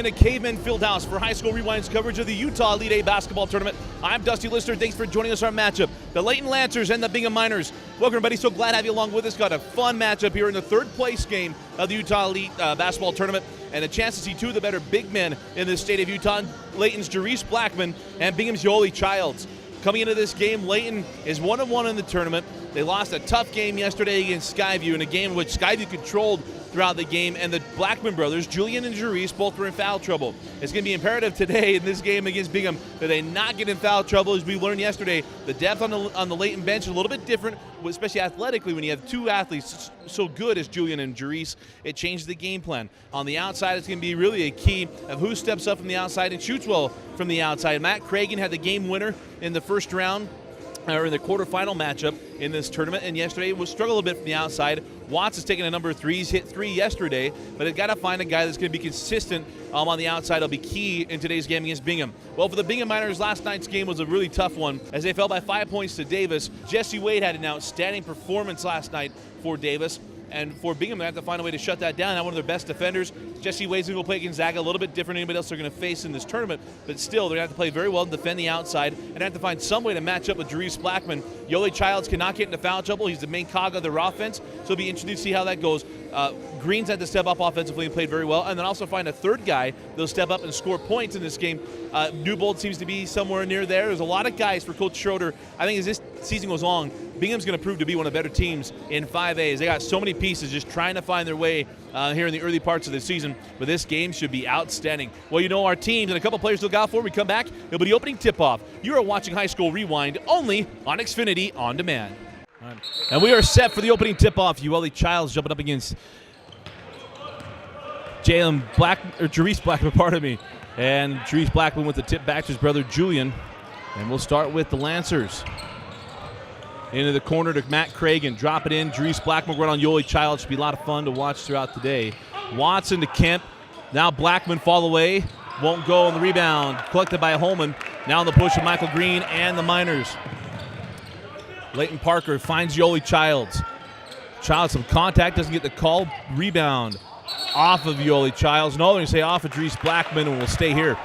in a Caveman Fieldhouse for High School Rewind's coverage of the Utah Elite 8 basketball tournament. I'm Dusty Lister. Thanks for joining us on our matchup. The Layton Lancers and the Bingham Miners. Welcome, everybody. So glad to have you along with us. Got a fun matchup here in the third place game of the Utah Elite basketball tournament, and a chance to see two of the better big men in the state of Utah. Layton's Jerice Blackman and Bingham's Yoli Childs. Coming into this game, Layton is 1-1 in the tournament. They lost a tough game yesterday against Skyview in a game in which Skyview controlled throughout the game, and the Blackman brothers, Julian and Jerice, both were in foul trouble. It's going to be imperative today in this game against Bingham that they not get in foul trouble. As we learned yesterday, the depth on the Layton bench is a little bit different, especially athletically. When you have two athletes so good as Julian and Jerice, it changes the game plan. On the outside, it's going to be really a key of who steps up from the outside and shoots well from the outside. Matt Cragen had the game winner in the first round, or in the quarterfinal matchup in this tournament, and yesterday was struggled a bit from the outside. Watts has taken a number of threes, hit 3 yesterday, but they've got to find a guy that's going to be consistent on the outside. It'll be key in today's game against Bingham. Well, for the Bingham Miners, last night's game was a really tough one as they fell by 5 points to Davis. Jesse Wade had an outstanding performance last night for Davis. And for Bingham, they have to find a way to shut that down. Now, one of their best defenders, Jesse Wade's going to go play Gonzaga, a little bit different than anybody else they're going to face in this tournament. But still, they're going to have to play very well and defend the outside, and have to find some way to match up with Jerice Blackman. Yoli Childs cannot get into foul trouble. He's the main cog of their offense, so it'll be interesting to see how that goes. Green's had to step up offensively and played very well, and then also find a third guy that'll step up and score points in this game. Newbold seems to be somewhere near there. There's a lot of guys for Coach Schroeder. I think as this season goes on, Bingham's going to prove to be one of the better teams in 5A. They got so many pieces just trying to find their way here in the early parts of the season, but this game should be outstanding. Well, you know our teams and a couple players to look out for. We come back, it'll be the opening tip-off. You are watching High School Rewind only on Xfinity On Demand. And we are set for the opening tip-off. Yoli Childs jumping up against Jerice Blackman, pardon me. And Jerice Blackman with the tip back to his brother Julian. And we'll start with the Lancers. Into the corner to Matt Cragen. Drop it in. Jerice Blackman run on Yoli Childs. Should be a lot of fun to watch throughout the day. Watson to Kemp. Now Blackman fall away. Won't go on the rebound. Collected by Holman. Now on the push of Michael Green and the Miners. Layton Parker finds Yoli Childs. Childs some contact. Doesn't get the call. Rebound off of Yoli Childs. No, they're going to say off of Jerice Blackman, and we'll stay here.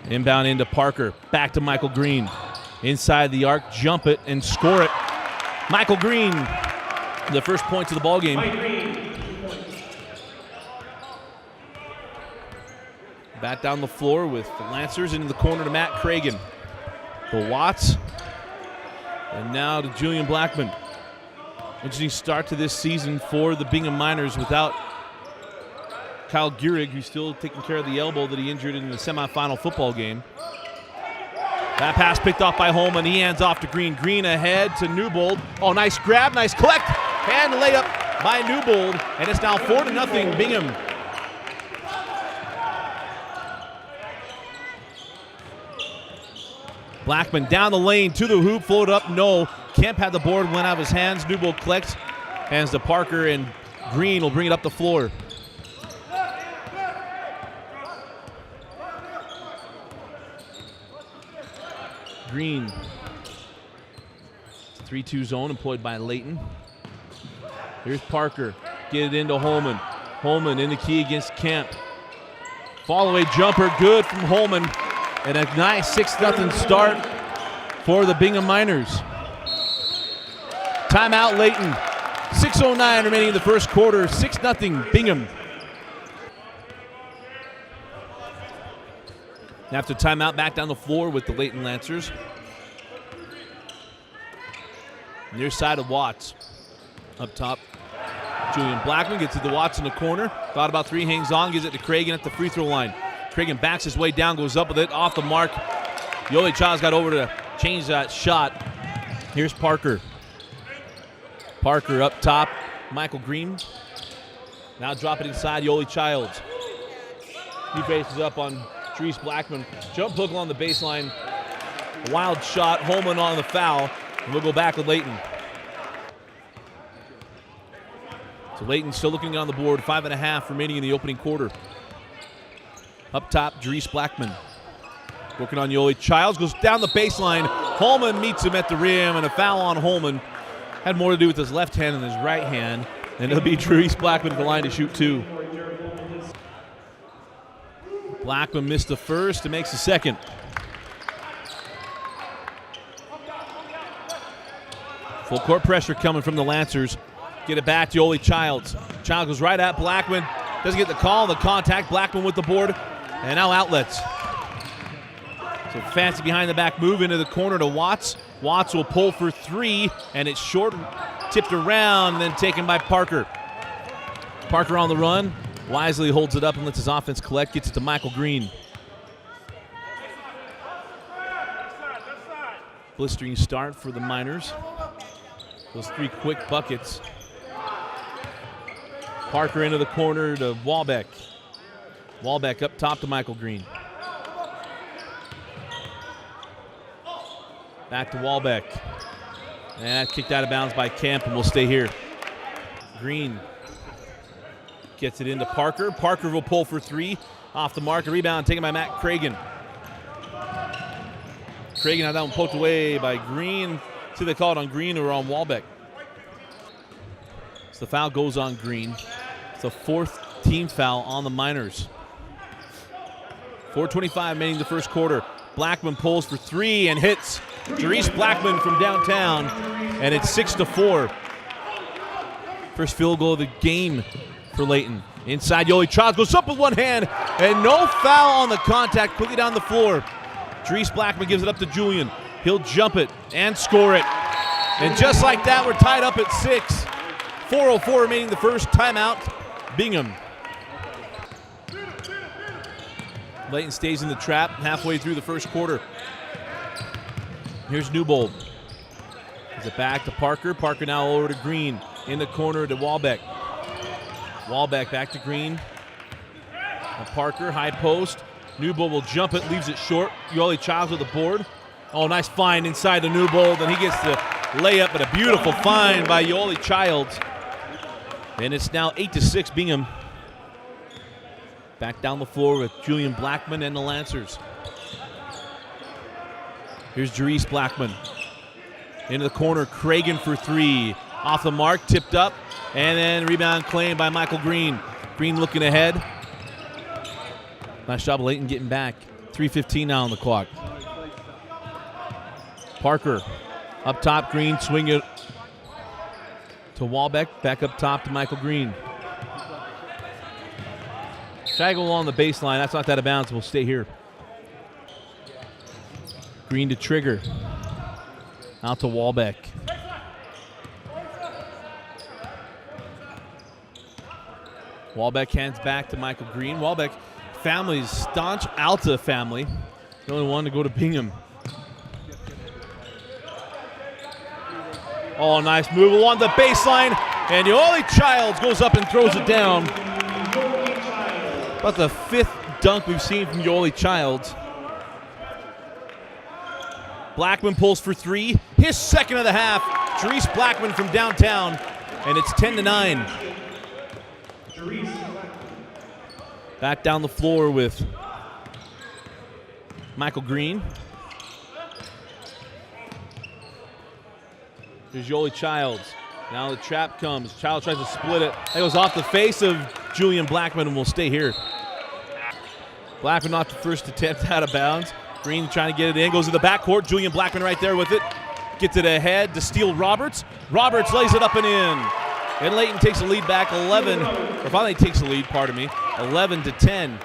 Inbound into Parker. Back to Michael Green. Inside the arc, jump it and score it. Michael Green, the first points of the ball game. Back down the floor with the Lancers into the corner to Matt Cragen. To Watts. And now to Julian Blackman. Interesting start to this season for the Bingham Miners without Kyle Gehrig, who's still taking care of the elbow that he injured in the semifinal football game. That pass picked off by Holman. He hands off to Green. Green ahead to Newbold. Oh, nice grab, nice collect. Hand layup by Newbold. And it's now 4-0 Bingham. Blackman down the lane to the hoop. Floated up, no. Kemp had the board, went out of his hands. Newbold collects. Hands to Parker, and Green will bring it up the floor. Green. 3-2 zone employed by Layton. Here's Parker. Get it into Holman. Holman in the key against Kemp. Fall away jumper, good from Holman. And a nice 6-0 start for the Bingham Miners. Timeout Layton. 6:09 remaining in the first quarter. 6-0 Bingham. After timeout, back down the floor with the Layton Lancers. Near side of Watts. Up top, Julian Blackman gets it to Watts in the corner. Thought about three, hangs on, gives it to Cragen at the free throw line. Cragen backs his way down, goes up with it, off the mark. Yoli Childs got over to change that shot. Here's Parker. Parker up top, Michael Green. Now drop it inside, Yoli Childs. He faces up on Jerice Blackman. Jump hook along the baseline. A wild shot. Holman on the foul. And we'll go back with Layton. So Layton still looking on the board. 5.5 remaining in the opening quarter. Up top, Jerice Blackman. Working on Yoli Childs. Goes down the baseline. Holman meets him at the rim, and a foul on Holman. Had more to do with his left hand than his right hand. And it'll be Jerice Blackman at the line to shoot two. Blackman missed the first and makes the second. Full court pressure coming from the Lancers. Get it back to Yoli Childs. Child goes right at Blackman. Doesn't get the call, the contact. Blackman with the board. And now outlets. So fancy behind the back move into the corner to Watts. Watts will pull for three, and it's short, tipped around, and then taken by Parker. Parker on the run. Wisely holds it up and lets his offense collect. Gets it to Michael Green. Blistering start for the Miners. Those three quick buckets. Parker into the corner to Walbeck. Walbeck up top to Michael Green. Back to Walbeck. And that kicked out of bounds by Kemp and will stay here. Green gets it into Parker. Parker will pull for three. Off the mark, a rebound taken by Matt Cragen. Cragen had that one poked away by Green. See, they call it on Green or on Walbeck. So the foul goes on Green. It's the fourth team foul on the Miners. 4:25 remaining the first quarter. Blackman pulls for three and hits. Jerice Blackman from downtown, and it's 6-4. First field goal of the game for Layton. Inside, Yoli Childs goes up with one hand, and no foul on the contact. Quickly down the floor. Jerice Blackman gives it up to Julian. He'll jump it and score it. And just like that, we're tied up at 6. 4:04 remaining the first. Timeout, Bingham. Layton stays in the trap halfway through the first quarter. Here's Newbold. Gives it back to Parker. Parker now over to Green. In the corner to Walbeck. Walbeck back to Green. And Parker, high post. Newbold will jump it, leaves it short. Yoli Childs with the board. Oh, nice find inside the Newbold, and he gets the layup, but a beautiful find by Yoli Childs. And it's now 8-6 Bingham. Back down the floor with Julian Blackman and the Lancers. Here's Jerice Blackman. Into the corner, Cragen for three. Off the mark, tipped up, and then rebound claimed by Michael Green. Green looking ahead. Nice job of Layton getting back. 3:15 now on the clock. Parker up top, Green swing it to Walbeck. Back up top to Michael Green. Try to go along the baseline. That's not that out of bounds. We'll stay here. Green to Trigger. Out to Walbeck. Walbeck hands back to Michael Green. Walbeck family's staunch Alta family. The only one to go to Bingham. Oh, nice move along the baseline. And Yoli Childs goes up and throws it down. About the fifth dunk we've seen from Yoli Childs. Blackman pulls for three. His second of the half. Jerice Blackman from downtown. And it's 10-9. Back down the floor with Michael Green. Here's Yoli Childs. Now the trap comes. Childs tries to split it. That goes off the face of Julian Blackman and will stay here. Blackman off the first attempt out of bounds. Green trying to get it in. Goes to the backcourt. Julian Blackman right there with it. Gets it ahead to steal Roberts. Roberts lays it up and in. And Layton takes the lead back 11. Or finally takes the lead, 11-10.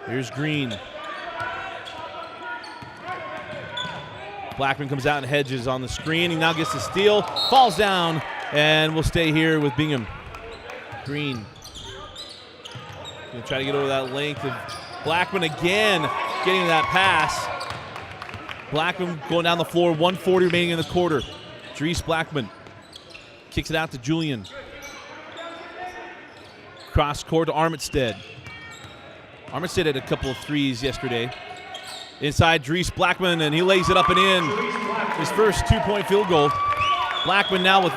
Here's Green. Blackman comes out and hedges on the screen. He now gets the steal. Falls down. And we'll stay here with Bingham. Green. Gonna try to get over that length of Blackman again, getting that pass. Blackman going down the floor, 1:40 remaining in the quarter. Jerice Blackman kicks it out to Julian. Cross court to Armitstead. Armitstead had a couple of threes yesterday. Inside Jerice Blackman, and he lays it up and in. His first 2-point field goal. Blackman now with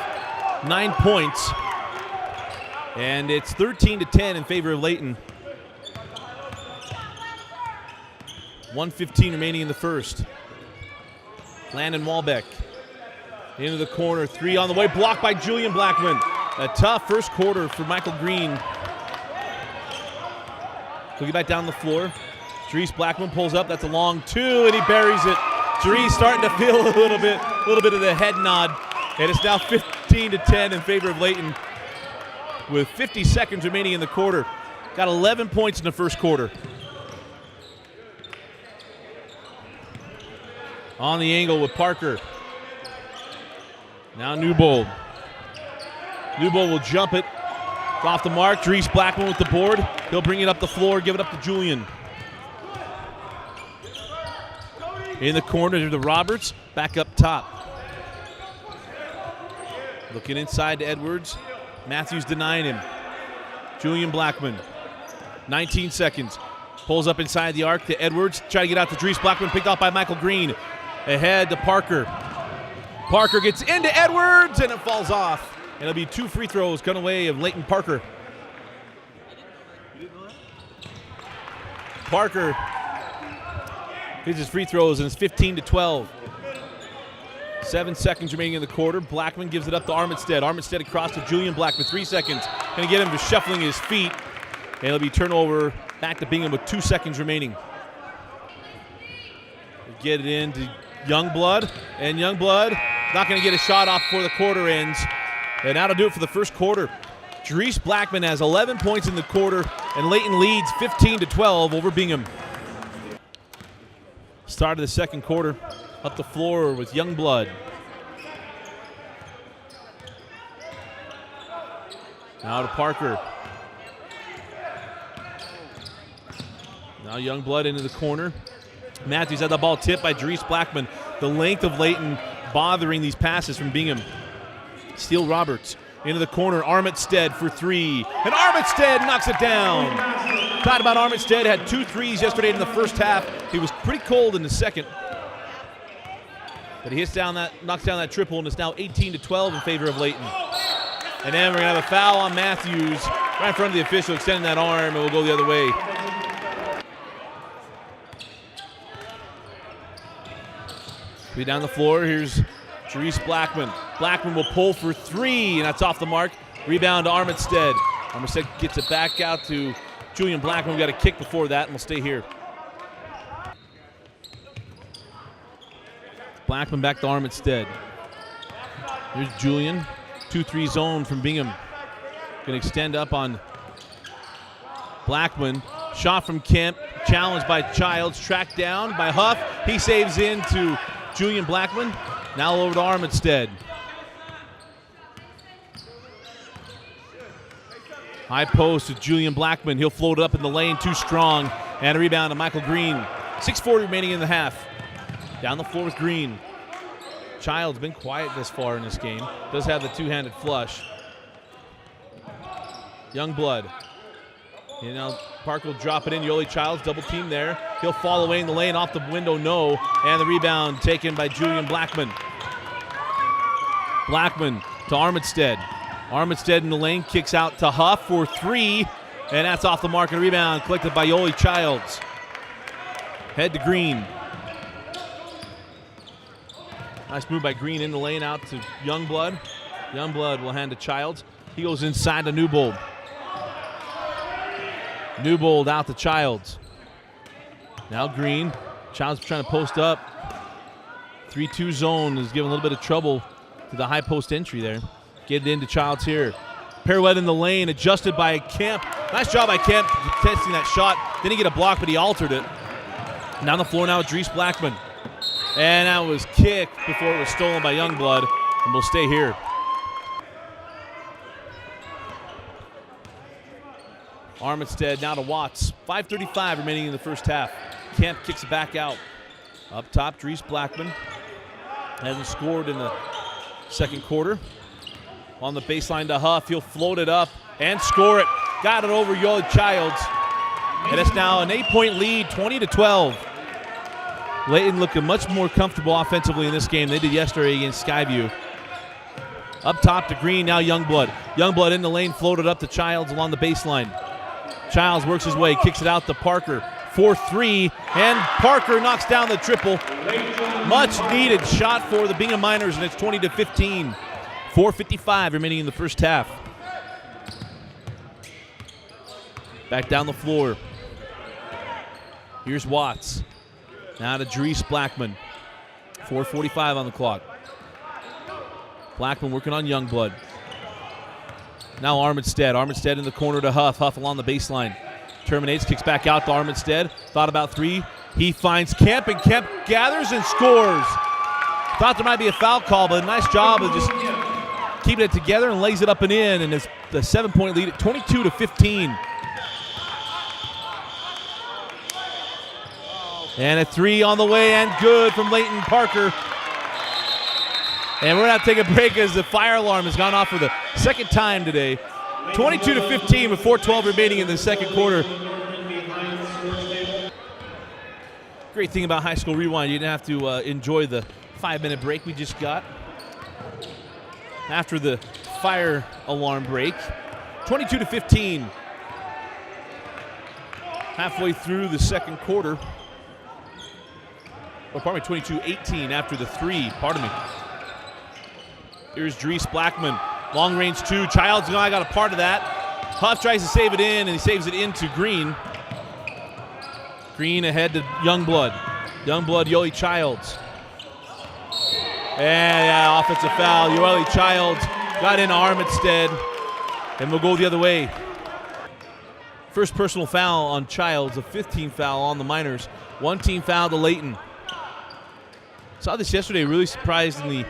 9 points. And it's 13-10 in favor of Layton. 1:15 remaining in the first. Landon Walbeck Into the corner, 3 on the way, blocked by Julian Blackman. A tough first quarter for Michael Green. He'll get back down the floor. Jerice Blackman pulls up, that's a long 2, and he buries it. Jerice starting to feel a little bit of the head nod. And it's now 15-10 in favor of Layton with 50 seconds remaining in the quarter. Got 11 points in the first quarter. On the angle with Parker. Now Newbold. Newbold will jump it. Off the mark. Jerice Blackman with the board. He'll bring it up the floor, give it up to Julian. In the corner to the Roberts. Back up top. Looking inside to Edwards. Matthews denying him. Julian Blackman. 19 seconds. Pulls up inside the arc to Edwards. Try to get out to Jerice Blackman. Picked off by Michael Green. Ahead to Parker. Parker gets into Edwards and it falls off. And it'll be 2 free throws gone away of Layton Parker. Parker hits his free throws and it's 15-12. 7 seconds remaining in the quarter. Blackman gives it up to Armitstead. Armitstead across to Julian Blackman. 3 seconds. Gonna get him to shuffling his feet. And it'll be turnover back to Bingham with 2 seconds remaining. Get it into Youngblood. And Youngblood not gonna get a shot off before the quarter ends. And that'll do it for the first quarter. Jerice Blackman has 11 points in the quarter, and Layton leads 15-12 over Bingham. Start of the second quarter. Up the floor with Youngblood. Now to Parker. Now Youngblood into the corner. Matthews had the ball tipped by Jerice Blackman. The length of Layton bothering these passes from Bingham. Steele Roberts into the corner. Armitstead for 3. And Armitstead knocks it down. Thought about Armitstead. Had 2 threes yesterday in the first half. He was pretty cold in the second. But he knocks down that triple, and it's now 18-12 in favor of Layton. And then we're going to have a foul on Matthews right in front of the official, extending that arm, and we'll go the other way. Be down the floor. Here's Jerice Blackman. Blackman will pull for 3, and that's off the mark. Rebound to Armitstead. Armitstead gets it back out to Julian Blackman. We got a kick before that, and we'll stay here. Blackman back to Armitstead. Here's Julian. 2-3 zone from Bingham. Going to extend up on Blackman. Shot from Kemp. Challenged by Childs. Tracked down by Huff. He saves into Julian Blackman. Now over to Armitstead. High post to Julian Blackman. He'll float up in the lane. Too strong. And a rebound to Michael Green. 6:40 remaining in the half. Down the floor with Green. Child's been quiet this far in this game. Does have the two-handed flush. Youngblood. You know, Parker will drop it in. Yoli Childs double team there. He'll fall away in the lane, off the window, no. And the rebound taken by Julian Blackman. Blackman to Armitstead. Armitstead in the lane, kicks out to Huff for 3. And that's off the mark, and a rebound collected by Yoli Childs. Head to Green. Nice move by Green in the lane out to Youngblood. Youngblood will hand to Childs. He goes inside to Newbold. Newbold out to Childs. Now Green. Childs trying to post up. 3-2 zone is giving a little bit of trouble to the high post entry there. Get it into Childs here. Pirouette in the lane, adjusted by Kemp. Nice job by Kemp testing that shot. Didn't get a block, but he altered it. Down the floor now with Jerice Blackman. And that was kicked before it was stolen by Youngblood, and we'll stay here. Armitstead now to Watts. 5:35 remaining in the first half. Kemp kicks it back out. Up top, Jerice Blackman. Hasn't scored in the second quarter. On the baseline to Huff. He'll float it up and score it. Got it over Yoli Childs. And it's now an 8-point lead, 20-12. Layton looking much more comfortable offensively in this game than they did yesterday against Skyview. Up top to Green, now Youngblood. Youngblood in the lane, floated up to Childs along the baseline. Childs works his way, kicks it out to Parker. 4-3, and Parker knocks down the triple. Much needed shot for the Bingham Miners, and it's 20-15. 4:55 remaining in the first half. Back down the floor. Here's Watts. Now to Dries Blackman. 4:45 on the clock. Blackman working on Youngblood. Now Armitstead. Armitstead in the corner to Huff. Huff along the baseline. Terminates, kicks back out to Armitstead. Thought about three. He finds Kemp, and Kemp gathers and scores. Thought there might be a foul call, but a nice job of just keeping it together and lays it up and in. And it's the 7-point lead at 22-15. And a three on the way and good from Layton Parker. And we're going to have to take a break as the fire alarm has gone off for the second time today. 22-15 with 4:12 remaining in the second quarter. Great thing about High School Rewind, you didn't have to enjoy the 5-minute break we just got. After the fire alarm break, 22-15. Halfway through the second quarter. Oh, pardon me, 22-18 after the three, pardon me. Here's Dries Blackman, long range two. Childs and I got a part of that. Huff tries to save it in, and he saves it into Green. Green ahead to Youngblood. Youngblood, Yoeli Childs. And yeah, offensive foul. Yoeli Childs got in Armitstead, and we'll go the other way. First personal foul on Childs, a 15th foul on the Miners. One team foul to Layton. Saw this yesterday, really surprised in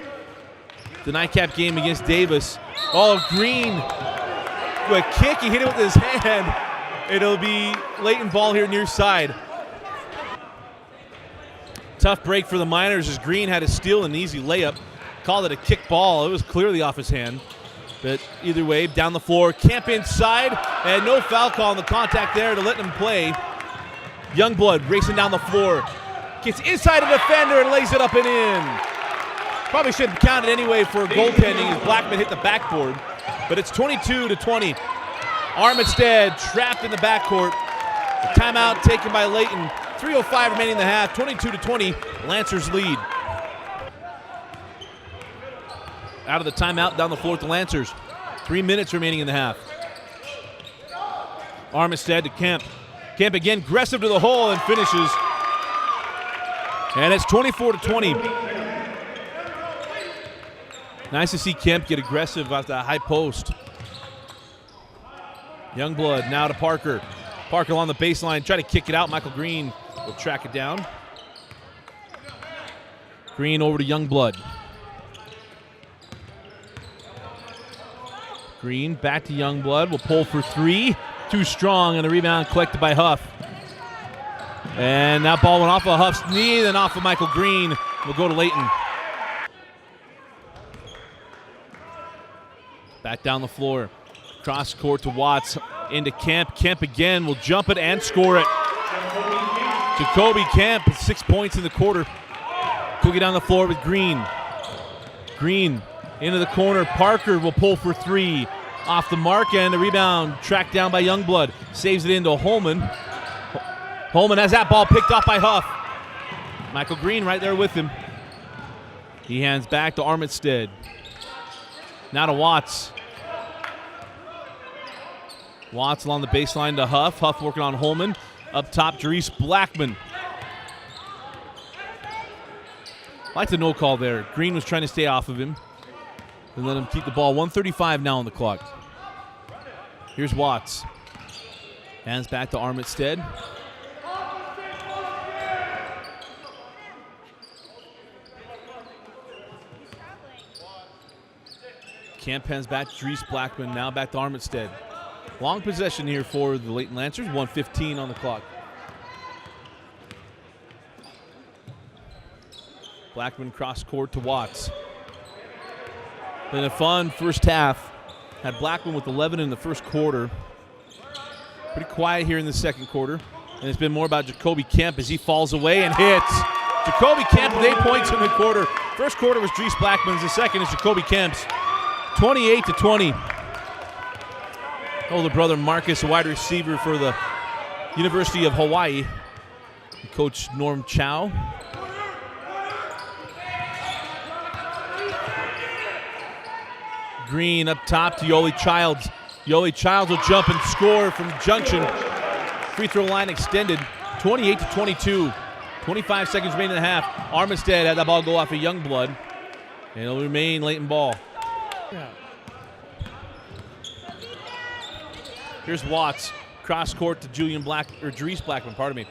the nightcap game against Davis. Oh, Green, a kick, he hit it with his hand. It'll be Layton ball here near side. Tough break for the Miners as Green had a steal and an easy layup. Called it a kick ball. It was clearly off his hand. But either way, down the floor, Kemp inside, and no foul call on the contact there to let him play. Youngblood racing down the floor. Gets inside a defender and lays it up and in. Probably shouldn't count it anyway for goaltending as Blackman hit the backboard. But it's 22-20. Armitstead trapped in the backcourt. The timeout taken by Layton. 3:05 remaining in the half. 22-20. Lancers lead. Out of the timeout, down the floor with the Lancers. 3 minutes remaining in the half. Armitstead to Kemp. Kemp again, aggressive to the hole and finishes. And it's 24-20. Nice to see Kemp get aggressive at the high post. Youngblood now to Parker. Parker along the baseline, try to kick it out. Michael Green will track it down. Green over to Youngblood. Green back to Youngblood. Will pull for three. Too strong, and the rebound collected by Huff. And that ball went off of Huff's knee, then off of Michael Green. Will go to Layton. Back down the floor. Cross court to Watts. Into Kemp. Kemp again will jump it and score it. Jacoby Kemp with 6 points in the quarter. Cookie down the floor with Green. Green into the corner. Parker will pull for three. Off the mark, and the rebound tracked down by Youngblood. Saves it into Holman. Holman has that ball picked off by Huff. Michael Green right there with him. He hands back to Armitstead. Now to Watts. Watts along the baseline to Huff. Huff working on Holman. Up top, Dries Blackman. I like the no call there. Green was trying to stay off of him and let him keep the ball. 1:35 now on the clock. Here's Watts. Hands back to Armitstead. Kemp hands back to Dries Blackman. Now back to Armitstead. Long possession here for the Layton Lancers. 1:15 on the clock. Blackman cross court to Watts. Been a fun first half. Had Blackman with 11 in the first quarter. Pretty quiet here in the second quarter. And it's been more about Jacoby Kemp as he falls away and hits. Jacoby Kemp with 8 points in the quarter. First quarter was Dries Blackman's. The second is Jacoby Kemp's. 28-20. Older brother Marcus, a wide receiver for the University of Hawaii. Coach Norm Chow. Green up top to Yoli Childs. Yoli Childs will jump and score from Junction. Free throw line extended, 28-22. 25 seconds remaining in the half. Armistead had that ball go off of Youngblood, and it'll remain Layton ball. Yeah. Here's Watts, cross court to Jerice Blackman, pardon me.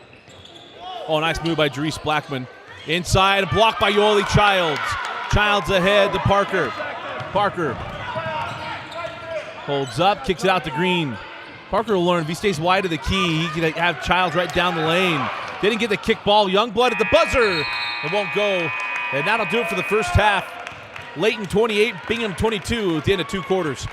Oh, nice move by Jerice Blackman. Inside, blocked by Yoli Childs. Childs ahead to Parker. Parker holds up, kicks it out to Green. Parker will learn if he stays wide of the key, he can have Childs right down the lane. Didn't get the kick ball. Youngblood at the buzzer. It won't go. And that'll do it for the first half. Layton 28, Bingham 22 at the end of 2 quarters.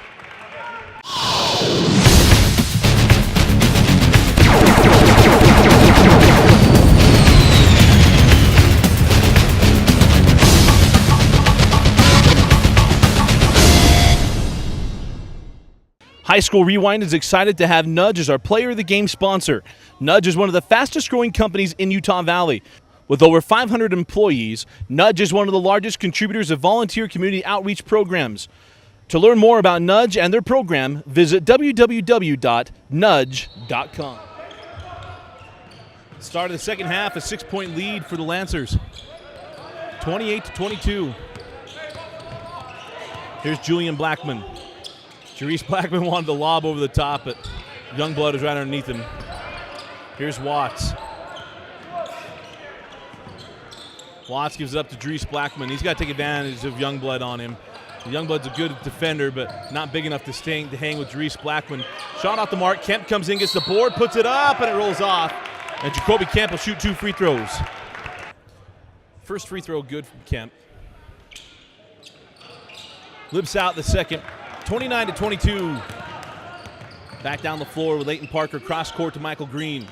High School Rewind is excited to have Nudge as our Player of the Game sponsor. Nudge is one of the fastest growing companies in Utah Valley. With over 500 employees, Nudge is one of the largest contributors of volunteer community outreach programs. To learn more about Nudge and their program, visit www.nudge.com. Start of the second half, a 6-point lead for the Lancers. 28-22. Here's Julian Blackman. Jerice Blackman wanted to lob over the top, but Youngblood is right underneath him. Here's Watts. Watts gives it up to Jerice Blackman. He's got to take advantage of Youngblood on him. Youngblood's a good defender, but not big enough to hang with Jerice Blackman. Shot off the mark. Kemp comes in, gets the board, puts it up, and it rolls off. And Jacoby Kemp will shoot 2 free throws. First free throw good from Kemp. Lips out the second. 29-22. Back down the floor with Layton Parker. Cross court to Michael Green.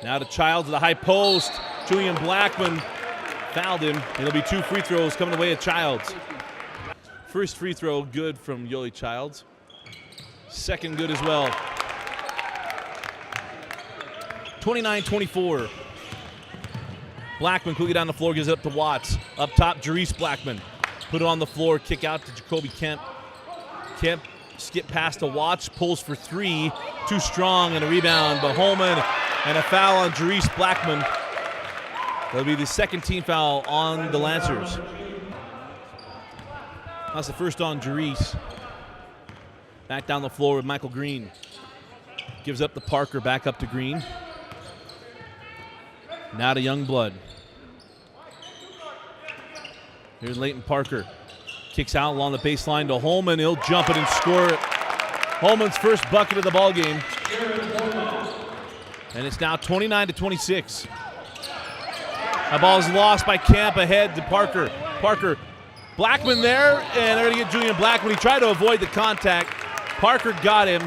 Now to Childs at the high post. Julian Blackman fouled him. It'll be 2 free throws coming away at Childs. First free throw good from Yoli Childs. Second good as well. 29-24. Blackman quickly down the floor, gives it up to Watts. Up top, Jerice Blackman. Put it on the floor, kick out to Jacoby Kemp. Kemp skip past to Watts, pulls for 3. Too strong and a rebound, but Holman and a foul on Jerice Blackman. That'll be the second team foul on the Lancers. That's the first on Jerice. Back down the floor with Michael Green. Gives up to Parker, back up to Green. Now to Youngblood. Here's Layton Parker. Kicks out along the baseline to Holman. He'll jump it and score it. Holman's first bucket of the ball game. And it's now 29-26. That ball is lost by Camp ahead to Parker. Parker, Blackman there, and they're going to get Julian Blackman. He tried to avoid the contact. Parker got him,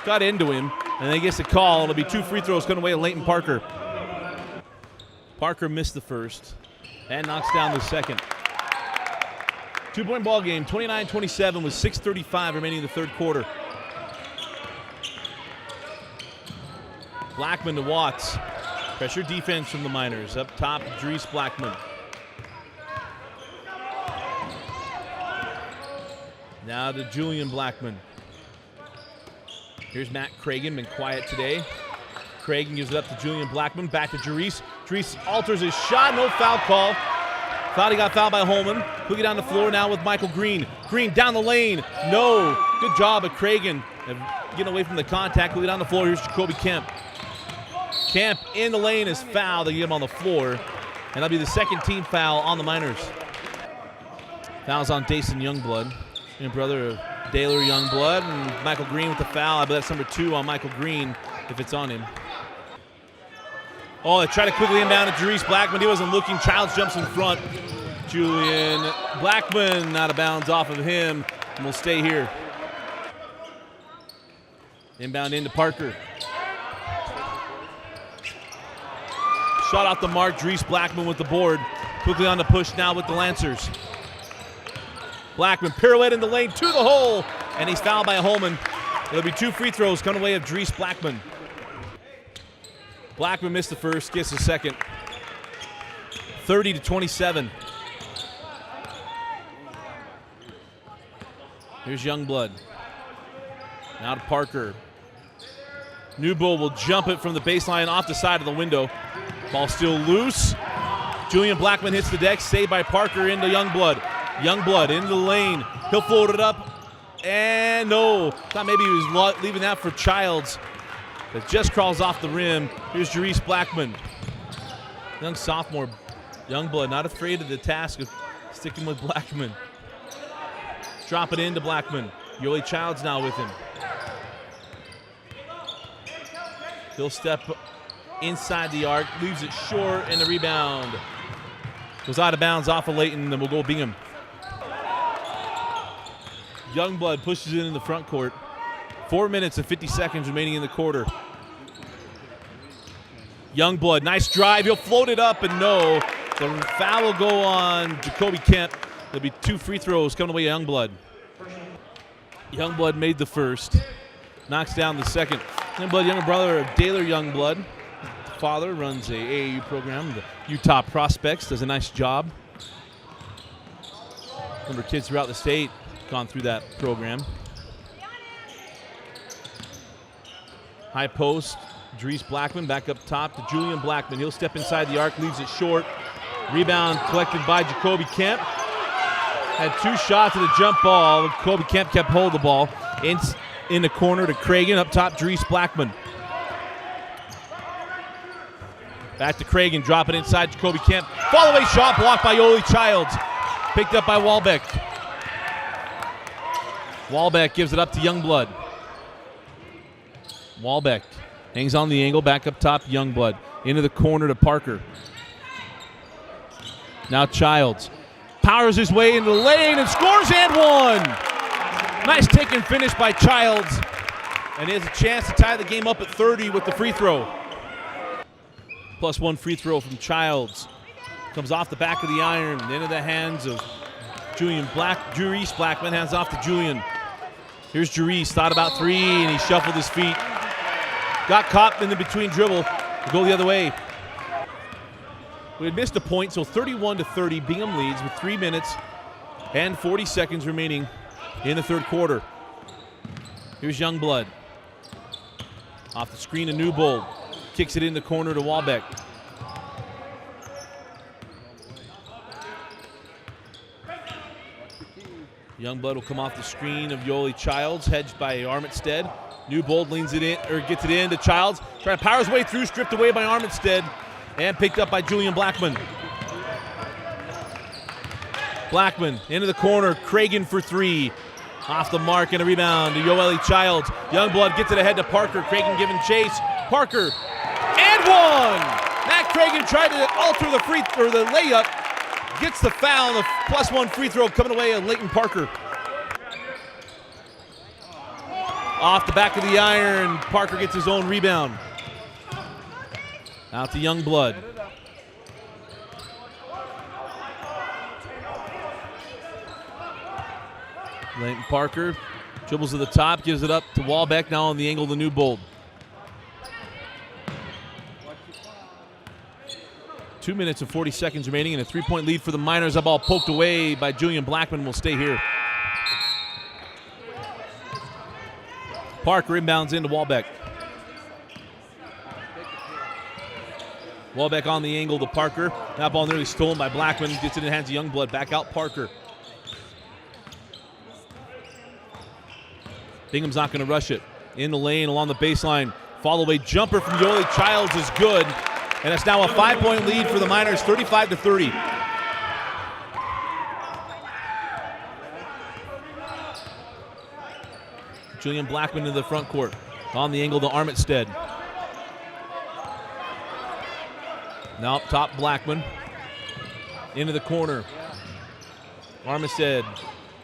got into him, and then he gets the call. It'll be 2 free throws coming away to Layton Parker. Parker missed the first and knocks down the second. 2-point ball game, 29-27 with 6:35 remaining in the third quarter. Blackman to Watts. Pressure defense from the Miners. Up top, Jerice Blackman. Now to Julian Blackman. Here's Matt Cragen, been quiet today. Cragen gives it up to Julian Blackman. Back to Jerice. Jerice alters his shot, no foul call. Thought he got fouled by Holman. Quickly down the floor now with Michael Green. Green down the lane. No. Good job of Cragen of getting away from the contact. Quickly down the floor. Here's Jacoby Kemp. Kemp in the lane is fouled. They get him on the floor. And that'll be the second team foul on the Miners. Fouls on Dason Youngblood, and brother of Daler Youngblood, and Michael Green with the foul. I believe that's number 2 on Michael Green if it's on him. Oh, they try to quickly inbound to Jerice Blackman. He wasn't looking. Childs jumps in front. Julian Blackman out of bounds off of him, and will stay here. Inbound into Parker. Shot off the mark. Jerice Blackman with the board. Quickly on the push now with the Lancers. Blackman pirouette in the lane to the hole, and he's fouled by Holman. There'll be 2 free throws coming away of Jerice Blackman. Blackman missed the first, gets the second. 30-27. Here's Youngblood. Now to Parker. Newbold will jump it from the baseline off the side of the window. Ball still loose. Julian Blackman hits the deck, saved by Parker into Youngblood. Youngblood into the lane. He'll float it up. And no, thought maybe he was leaving that for Childs. That just crawls off the rim. Here's Jerice Blackman. Young sophomore, Youngblood, not afraid of the task of sticking with Blackman. Drop it into Blackman. Yoli Childs now with him. He'll step inside the arc, leaves it short, and the rebound goes out of bounds off of Layton, and we'll go Bingham. Youngblood pushes it in the front court. 4 minutes and 50 seconds remaining in the quarter. Youngblood, nice drive. He'll float it up, and no. The foul will go on Jacoby Kemp. There'll be 2 free throws coming away Youngblood. Youngblood made the first. Knocks down the second. Youngblood, younger brother of Daylor Youngblood. Father runs a AAU program. The Utah Prospects does a nice job. Number of kids throughout the state gone through that program. High post, Jerice Blackman back up top to Julian Blackman. He'll step inside the arc, leaves it short. Rebound collected by Jacoby Kemp. Had 2 shots at a jump ball. Jacoby Kemp kept hold of the ball. In the corner to Cragen, up top Jerice Blackman. Back to Cragen, drop it inside Jacoby Kemp. Fall away shot blocked by Yoli Childs. Picked up by Walbeck. Walbeck gives it up to Youngblood. Walbeck hangs on the angle, back up top, Youngblood. Into the corner to Parker. Now Childs. Powers his way into the lane and scores and one. Nice take and finish by Childs. And he has a chance to tie the game up at 30 with the free throw. +1 free throw from Childs. Comes off the back of the iron, into the hands of Jerice Blackman, hands off to Julian. Here's Jerice, thought about 3, and he shuffled his feet. Got caught in the between dribble. Go the other way. We had missed a point, so 31-30. Bingham leads with 3 minutes and 40 seconds remaining in the third quarter. Here's Youngblood. Off the screen to Newbold. Kicks it in the corner to Walbeck. Youngblood will come off the screen of Yoli Childs, hedged by Armitstead. Newbold leans it in, or gets it in to Childs. Trying to power his way through, stripped away by Armitstead, and picked up by Julian Blackman. Blackman into the corner, Cragen for 3. Off the mark and a rebound to Yoeli Childs. Youngblood gets it ahead to Parker. Cragen giving chase. Parker and one. Matt Cragen tried to alter the layup. Gets the foul. The +1 free throw coming away of Layton Parker. Off the back of the iron, Parker gets his own rebound. Out to Youngblood. Layton Parker dribbles to the top, gives it up to Walbeck, now on the angle to Newbold. 2 minutes and 40 seconds remaining, and a 3-point lead for the Miners. That ball poked away by Julian Blackman, will stay here. Parker inbounds into Walbeck. Walbeck on the angle to Parker. That ball nearly stolen by Blackman. Gets it in the hands of Youngblood. Back out Parker. Bingham's not going to rush it. In the lane along the baseline. Follow-away jumper from Yoli Childs is good. And it's now a 5-point lead for the Miners, 35-30. Julian Blackman in the front court. On the angle to Armitstead. Now up top, Blackman. Into the corner. Armitstead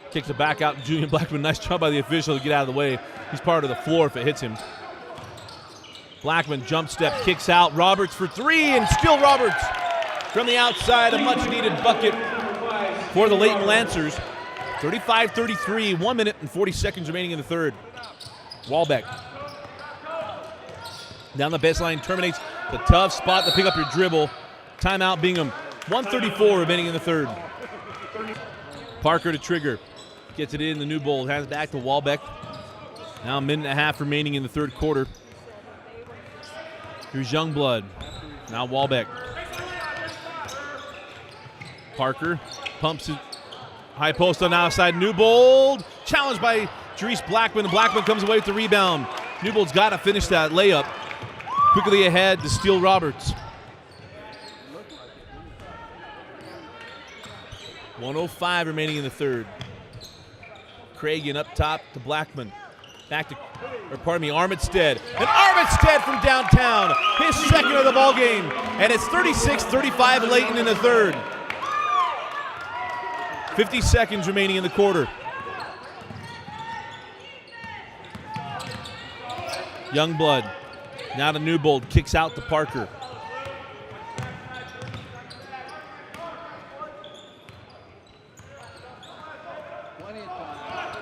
kicks it back out to Julian Blackman. Nice job by the official to get out of the way. He's part of the floor if it hits him. Blackman jump step, kicks out. Roberts for 3, and still Roberts from the outside. A much-needed bucket for the Layton Lancers. 35-33, 1 minute and 40 seconds remaining in the third. Walbeck down the baseline, terminates The tough spot to pick up your dribble. Timeout Bingham. 1:34 remaining in the third. Parker to trigger. Gets it in the new bowl. Hands back to Walbeck. Now a minute and a half remaining in the third quarter. Here's Youngblood. Now Walbeck. Parker pumps it. High post on the outside. Newbold. Challenged by Jerice Blackman. Blackman comes away with the rebound. Newbold's got to finish that layup. Quickly ahead to Steele Roberts. 1:05 remaining in the third. Cragen up top to Blackman. Back to, Armitstead. And Armitstead from downtown. His second of the ball game. And it's 36-35 Layton in the third. 50 seconds remaining in the quarter. Youngblood. Now to Newbold. Kicks out to Parker.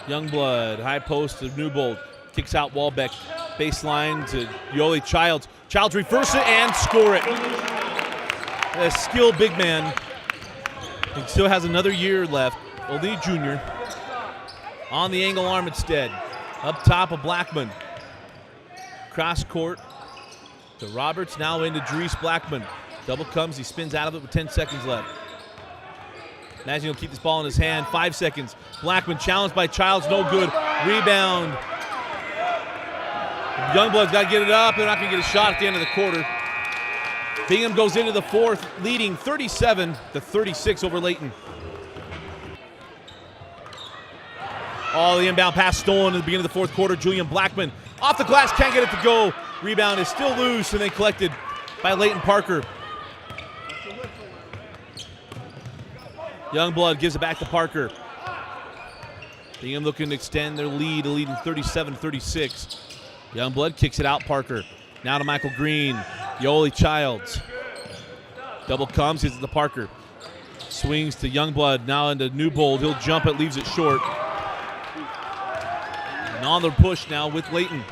Youngblood, high post to Newbold, kicks out Walbeck, baseline to Yoli Childs. Childs reverse it and score it. A skilled big man. He still has another year left. Only junior. On the angle, Armitstead. Up top of Blackman. Cross court to Roberts, now into Jerice Blackman. Double comes, he spins out of it with 10 seconds left. Imagine he'll keep this ball in his hand. 5 seconds. Blackman challenged by Childs, no good. Rebound. Youngblood's got to get it up. They're not going to get a shot at the end of the quarter. Bingham goes into the fourth, leading 37-36 over Layton. Oh, the inbound pass stolen at the beginning of the fourth quarter. Julian Blackman off the glass, can't get it to go. Rebound is still loose, and they collected by Layton Parker. Youngblood gives it back to Parker. Bingham looking to extend their lead, leading 37-36. Youngblood kicks it out, Parker. Now to Michael Green. Yoli Childs. Double comes, hits it to Parker. Swings to Youngblood, now into Newbold. He'll jump it, leaves it short. And on the push now with Layton.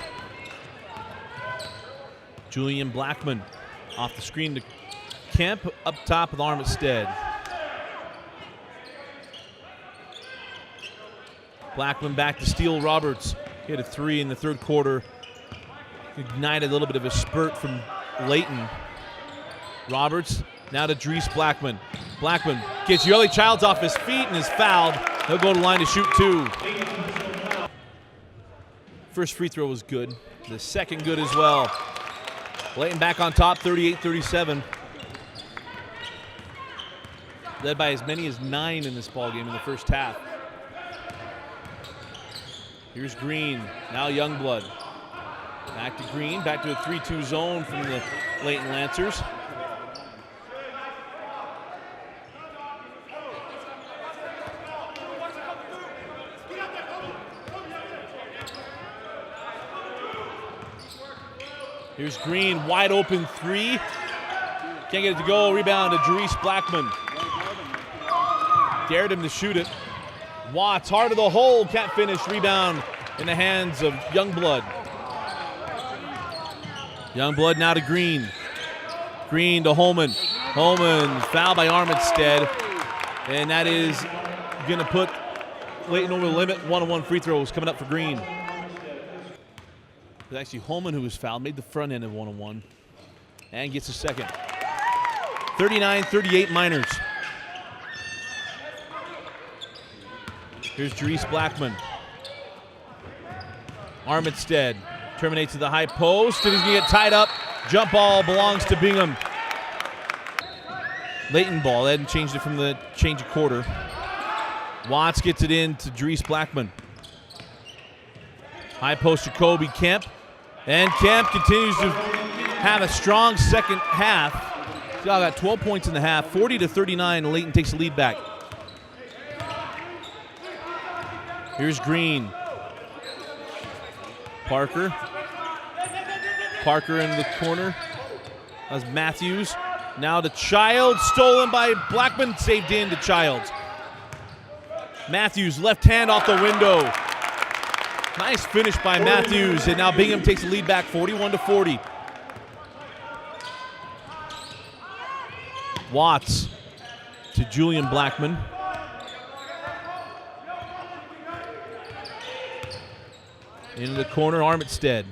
Julian Blackman off the screen to Kemp, up top with Armitstead. Blackman back to Steele Roberts. Hit a three in the third quarter. Ignited a little bit of a spurt from Layton. Roberts now to Jerice Blackman. Blackman gets Yoli Childs off his feet and is fouled. He'll go to the line to shoot two. First free throw was good. The second good as well. Layton back on top, 38-37. Led by as many as 9 in this ballgame in the first half. Here's Green, now Youngblood. Back to Green, back to a 3-2 zone from the Layton Lancers. Here's Green, wide open three. Can't get it to go, rebound to Jerice Blackman. Dared him to shoot it. Watts, hard to the hole, can't finish. Rebound in the hands of Youngblood. Youngblood now to Green. Green to Holman. Holman fouled by Armitstead. And that is going to put Layton over the limit. 1-on-1 free throws coming up for Green. It's actually Holman who was fouled, made the front end of 1-on-1. And gets a second. 39-38 Miners. Here's Jerice Blackman. Armitstead terminates to the high post, and he's going to get tied up. Jump ball belongs to Bingham. Layton ball. They hadn't changed it from the change of quarter. Watts gets it in to Jerice Blackman. High post Jacoby Kemp. And Kemp continues to have a strong second half. He's got 12 points in the half. 40-39, Layton takes the lead back. Here's Green. Parker. Parker in the corner. That's Matthews. Now to Childs. Stolen by Blackman. Saved in to Childs. Matthews, left hand off the window. Nice finish by Matthews. And now Bingham takes the lead back 41-40. Watts to Julian Blackman. Into the corner, Armitstead.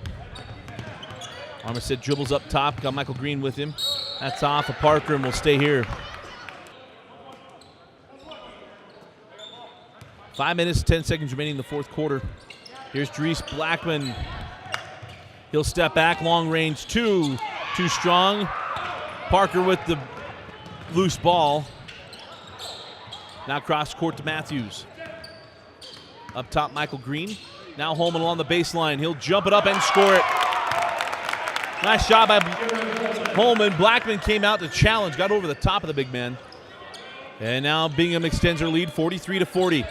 Armitstead dribbles up top, got Michael Green with him. That's off of Parker and will stay here. 5 minutes, 10 seconds remaining in the fourth quarter. Here's Dries Blackman. He'll step back, long range two. Too strong. Parker with the loose ball. Now cross court to Matthews. Up top, Michael Green. Now Holman along the baseline. He'll jump it up and score it. Nice shot by Holman. Blackman came out to challenge, got over the top of the big man. And now Bingham extends their lead 43-40.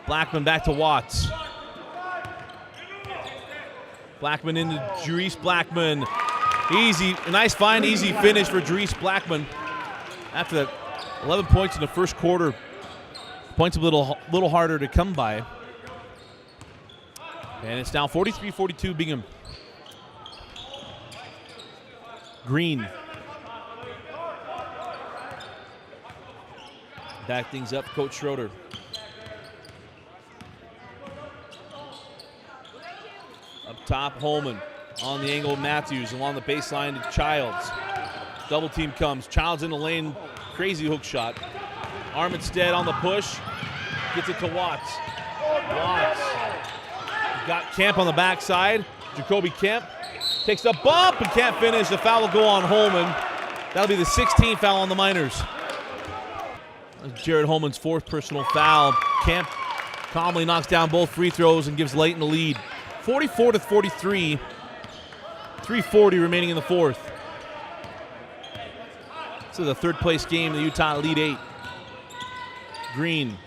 Blackman back to Watts. Blackman into Dries Blackman. Easy, nice find, easy finish for Dries Blackman. After that 11 points in the first quarter, points a little harder to come by. And it's now 43-42 Bingham. Green. Back things up, Coach Schroeder. Up top, Holman. On the angle of Matthews, along the baseline to Childs. Double team comes. Childs in the lane, crazy hook shot. Armitstead on the push, gets it to Watts. Watts got Kemp on the backside. Jacoby Kemp takes the bump and can't finish. The foul will go on Holman. That'll be the 16th foul on the Miners. Jared Holman's fourth personal foul. Kemp calmly knocks down both free throws and gives Layton the lead. 44-43. 3:40 remaining in the fourth. This is the third place game in the Utah Elite 8. Green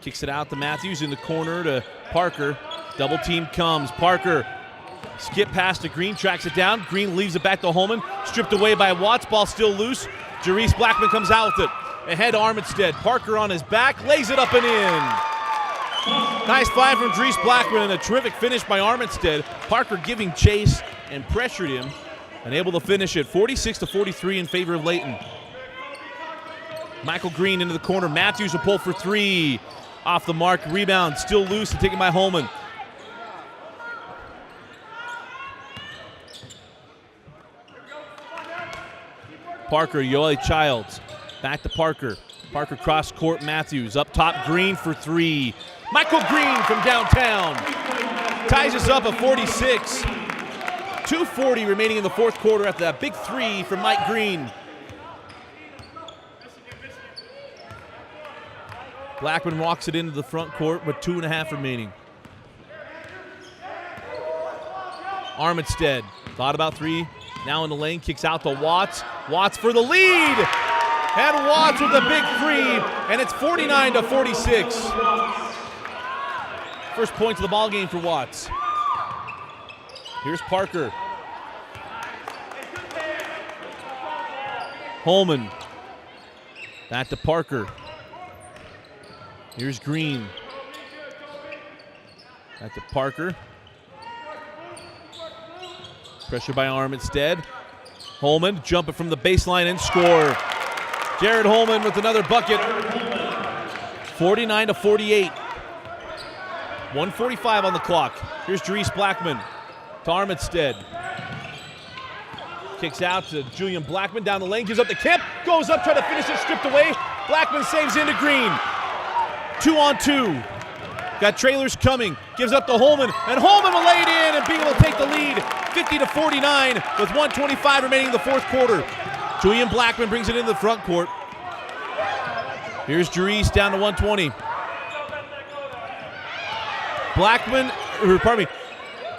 kicks it out to Matthews in the corner to Parker. Double team comes. Parker skip past to Green, tracks it down. Green leaves it back to Holman. Stripped away by Watts. Ball still loose. Dries Blackman comes out with it. Ahead to Armitstead. Parker on his back. Lays it up and in. Nice find from Dries Blackman and a terrific finish by Armitstead. Parker giving chase and pressured him and able to finish it 46-43 in favor of Layton. Michael Green into the corner. Matthews will pull for three. Off the mark. Rebound still loose and taken by Holman. Parker, Yoeli Childs. Back to Parker. Parker cross court, Matthews. Up top, Green for three. Michael Green from downtown. Ties us up at 46. 2:40 remaining in the fourth quarter after that big three from Mike Green. Blackman walks it into the front court with 2.5 remaining. Armitstead thought about three. Now in the lane, kicks out to Watts. Watts for the lead. And Watts with a big three. And it's 49-46. First points of the ball game for Watts. Here's Parker. Holman. Back to Parker. Here's Green. Back to Parker. Pressure by Armitstead. Holman jumping from the baseline and score. Jared Holman with another bucket. 49-48. 1:45 on the clock. Here's Dries Blackman to Armitstead. Kicks out to Julian Blackman down the lane. Gives up to Kemp. Goes up, trying to finish it, stripped away. Blackman saves into Green. 2-on-2. Got trailers coming. Gives up to Holman. And Holman will lay it in and Bingham will take the lead. 50-49 with 1:25 remaining in the fourth quarter. Julian Blackman brings it into the front court. Here's Dries down to 120.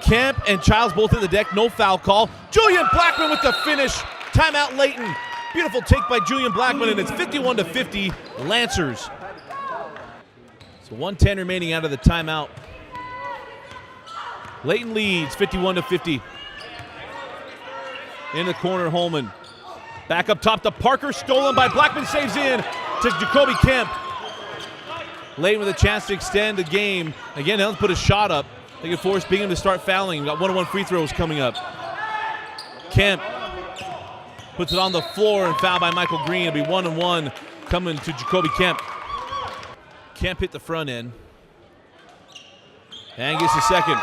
Kemp and Childs both in the deck. No foul call. Julian Blackman with the finish. Timeout Layton. Beautiful take by Julian Blackman, and it's 51-50 Lancers. So 1:10 remaining out of the timeout. Layton leads 51-50. In the corner, Holman. Back up top to Parker, stolen by Blackman, saves in to Jacoby Kemp. Layton with a chance to extend the game. Again, they'll put a shot up. They can force Bingham to start fouling. We've got 1-on-1 free throws coming up. Kemp puts it on the floor and fouled by Michael Green. It'll be 1-1 coming to Jacoby Kemp. Kemp hit the front end. And gets the second.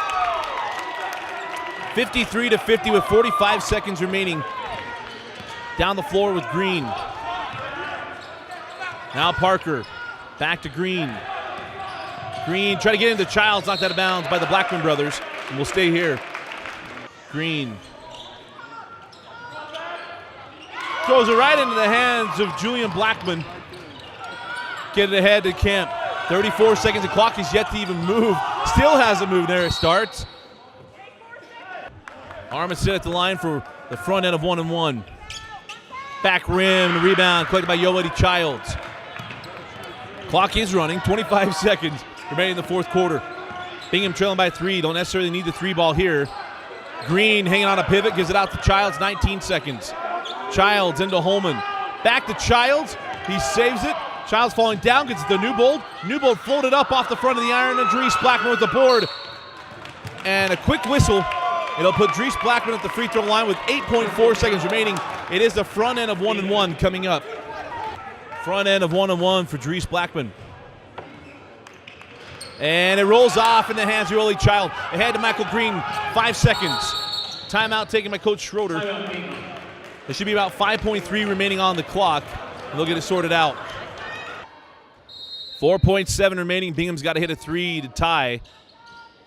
53-50 with 45 seconds remaining. Down the floor with Green. Now Parker. Back to Green. Green try to get into Childs, knocked out of bounds by the Blackman brothers. And will stay here. Green. Throws it right into the hands of Julian Blackman. Get it ahead to Kemp. 34 seconds. The clock is yet to even move. Still hasn't moved. There it starts. Armstead at the line for the front end of 1-1. Back rim, rebound collected by Yoeli Childs. Clock is running, 25 seconds remaining in the fourth quarter. Bingham trailing by 3, don't necessarily need the 3 ball here. Green hanging on a pivot, gives it out to Childs, 19 seconds. Childs into Holman. Back to Childs, he saves it. Childs falling down, gets the Newbold. Newbold floated up off the front of the iron, and Dries Blackman with the board. And a quick whistle. It'll put Dries Blackman at the free throw line with 8.4 seconds remaining. It is the front end of 1-1 coming up. Front end of 1-1 for Dries Blackman. And it rolls off in the hands of Yoeli Child. Ahead to Michael Green, 5 seconds. Timeout taken by Coach Schroeder. There should be about 5.3 remaining on the clock. And they'll get it sorted out. 4.7 remaining. Bingham's got to hit a 3 to tie.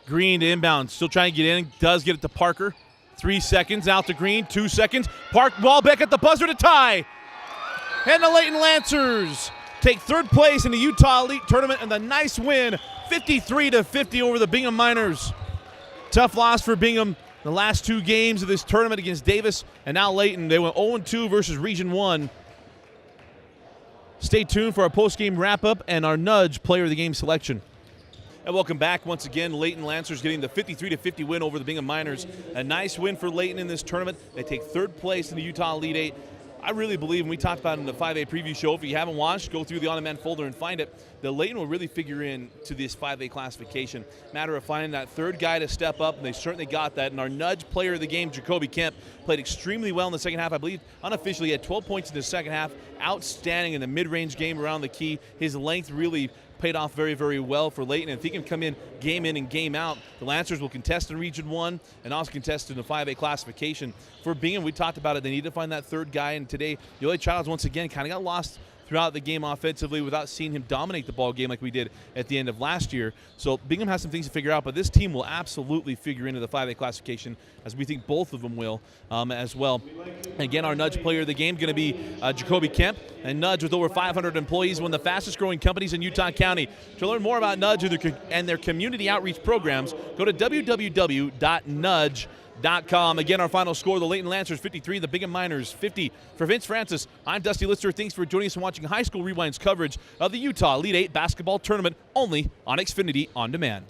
Green to inbound, still trying to get in, does get it to Parker. 3 seconds, out to Green, 2 seconds. Ball back at the buzzer to tie. And the Layton Lancers take third place in the Utah Elite Tournament and the nice win, 53-50 over the Bingham Miners. Tough loss for Bingham. The last 2 games of this tournament against Davis and now Layton. They went 0-2 versus Region 1. Stay tuned for our post-game wrap-up and our Nudge Player of the Game selection. And welcome back once again. Layton Lancers getting the 53-50 win over the Bingham Miners. A nice win for Layton in this tournament. They take third place in the Utah Elite 8. I really believe, and we talked about it in the 5A preview show, if you haven't watched, go through the on-demand folder and find it, that Layton will really figure in to this 5A classification. Matter of finding that third guy to step up, and they certainly got that. And our Nudge Player of the Game, Jacoby Kemp, played extremely well in the second half. I believe unofficially he had 12 points in the second half. Outstanding in the mid-range game around the key. His length really paid off very, very well for Layton. And if he can come in and game out, the Lancers will contest in Region 1 and also contest in the 5A classification. For Bingham, we talked about it. They need to find that third guy. And today, Yoeli Childs once again kind of got lost throughout the game offensively without seeing him dominate the ball game like we did at the end of last year. So Bingham has some things to figure out, but this team will absolutely figure into the 5A classification, as we think both of them will as well. Again, our Nudge Player of the Game going to be Jacoby Kemp. And Nudge, with over 500 employees, one of the fastest growing companies in Utah County. To learn more about Nudge and their community outreach programs, go to www.nudge.com. Again, our final score, the Layton Lancers 53, the Bingham Miners 50. For Vince Francis, I'm Dusty Lister. Thanks for joining us and watching High School Rewind's coverage of the Utah Elite 8 basketball tournament only on Xfinity On Demand.